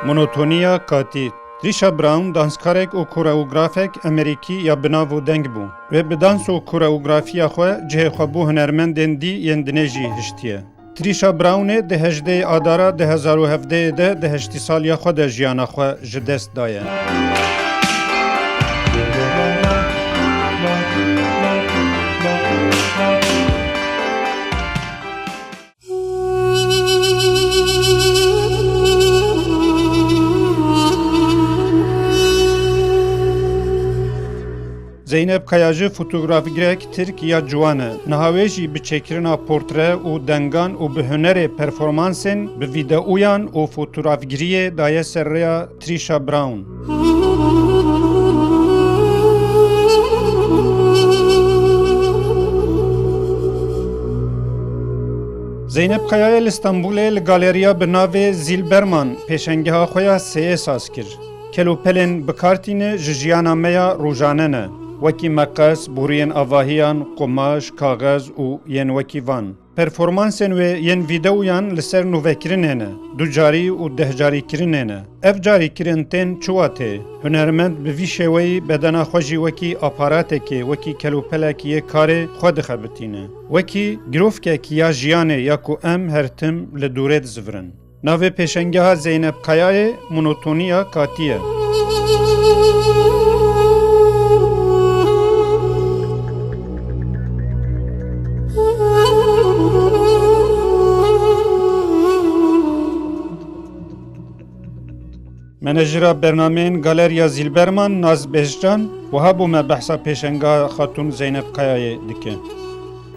Monotonia katî. Trisha Brown danskarek û koreografek Amerîkî ya binav û deng bû ve bi dans û koreografiya xwe cihê xwebû hunermendên dî yên dinê jî hiştiye. Trisha Brownê di 18 Adara 2017 de di heştî saliya xwe de jiyana xwe ji dest daye. Zeynep Kaya jî fotografgirek Tirk ya ciwan e. Niha wê jî bi çêkirina portre û dengan û bi hunerê performansên bi vîdeoyan û fotografgiriyê daye ser rêya Trisha Brown. Zeynep Kayayê li Stenbolê li galeriya bi navê Zilberman pêşengeha xwe ya sêyê saz kir. Kelûpelên bikartîne ji jiyana me ya rojane ne. Wekî meqes, boriyên avahiyan, qumaş, kaxez û yên wekî van. Performansên wê yên vîdeoyan li ser nûvekirinê ne, du carî û deh carîkirinê ne. Ev carîkirin tên çûwa tê. Hunermend bi vî şêweyî bedena xwe jî wekî aparatekê, wekî kelûpelekî yê karê xwe dixebitîne. Wekî girovkekî ya jiyanê ya ku em her tim li dûrê dizivirin. Navê pêşengeha Zeynep Kayayê Monotonia katî ye. Menajera bernameyên Galeriya Zilberman Naz Bezcan wiha bû me behsa pêşengeha xatûn Zeynep Kayayê dike.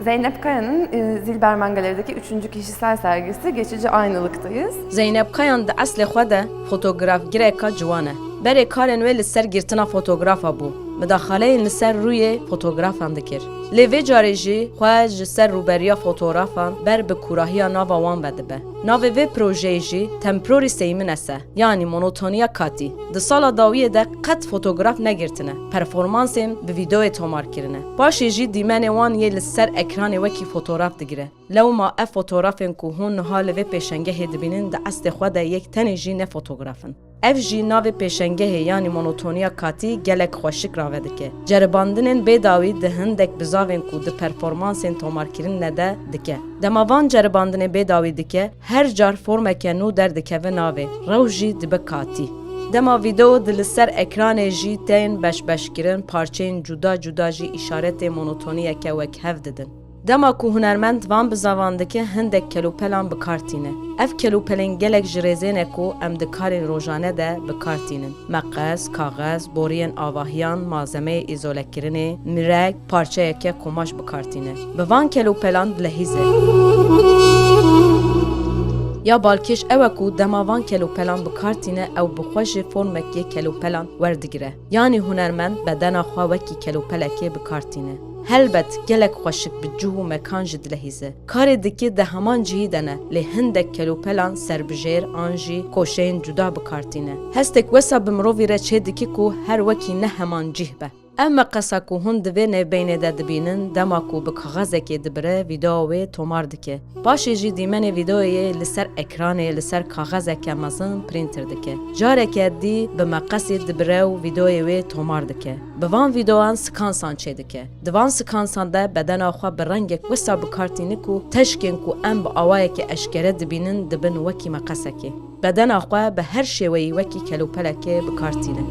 Zeynep Kaya'nın Zilberman Galeri'deki 3. kişisel sergisi Geçici Aynılıktayız. Zeynep Kayan di eslê xwe de fotografgireka ciwan e. Berê karên wê li ser girtina fotografa bû. Midaxaleyên li ser rûyê fotografan dikir. Lê vê carê jî xwe ji ser rûberiya fotografan ber bi kurahiya nava wan vedibe. Navê vê projeyê jî temporî sêymin e, yanî monotonia katî. Di sala dawiyê de qet fotograf negirtine. Performansên bi vîdeoyê tomar kirine. Paşê jî dîmenê wan yê li ser ekranê wekî fotoğraf digire. Lewma ev fotoğrafên ku hûn niha li vê pêşengehê dibînin di estê xwe de yek tenê jî ne fotografin. Ev jî navê pêşengehê yanî monotonia katî gelek xweşik rave dike. Ceribandinên bêdawî di hindek bizavên ku di performansên tomarkirinê de dike. Dema van ceribandinê bêdawî dike, her car formeke nû derdikeve navê. Rew jî dibe katî. Dema vîdeo di li ser ekranê jî tên beşbeşkirin, parçeyên cuda cuda jî îşaretê monotoniyeke wek hev didin. Dema ku hunermend van bizavan dike hindek kelûpelan bikartîne. Ev kelûpelên gelek ji rêzêne ku em di karên rojane de bikartînin. Meqes, kaxez, boriyên avahiyan, malzemeyê îzolekirinê, mirek, parçeyeke kumaş bikartîne. Bi van kelûpelan dilehîze. Ya balkêş ew e ku dema van kelûpelan bikartîne ew bi xwe jî formekê kelûpelan werdigire. Yanî hunermend bedena xwe wekî kelûpelekê bikartîne. Helbet gelek xweşik bi cih û mekan jî dilehîze. Karê dikê de heman cihî de ne, lê hindek kelûpelan serbijêr an jî koşeyên cuda bikartîne. Hestek wesa bi mirovî re çê dike ku her wekî ne heman cih be. Ev meqesa ku hûn divê nêbênê de dibînin, dema ku bi kaxezekê dibire vîdeo wê tomar dike. Paşê jî dîmenê vîdeoyê li ser ekranê li ser kaxezeke mezin printer dike. Careke dî bi meqesê dibire û vîdeoyê wê tomar dike. Bi van vîdeoan skansan çê dike. Di van skansan de bedena xwe bi rengek wisa bikartîne ku teşkên ku em bi awayekê eşkere dibînin dibin wekî meqesekê. Bedena xwe bi her şêweyî wekî kelûpelekê bikartîne.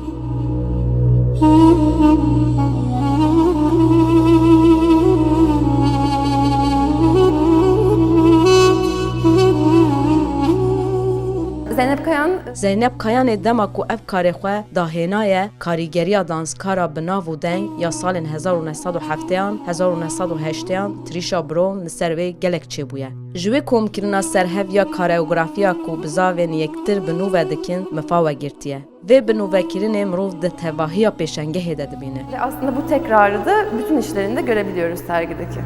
Zeynep Kayanê dema ku ev karê xwe dahênaye karîgeriya danskara bi nav û deng ya salên 1970yan, 1980yan Trisha Brown li ser wê gelek çêbûye. Ji wê komkirina serheviya koreografiya ku bizavên yektir bi nû ve dikin mifa ve girtiye. Vê bi nûvekirinê mirov di tevahiya pêşengehê de dibîne. Aslında bu tekrarı da bütün işlerinde görebiliyoruz sergideki.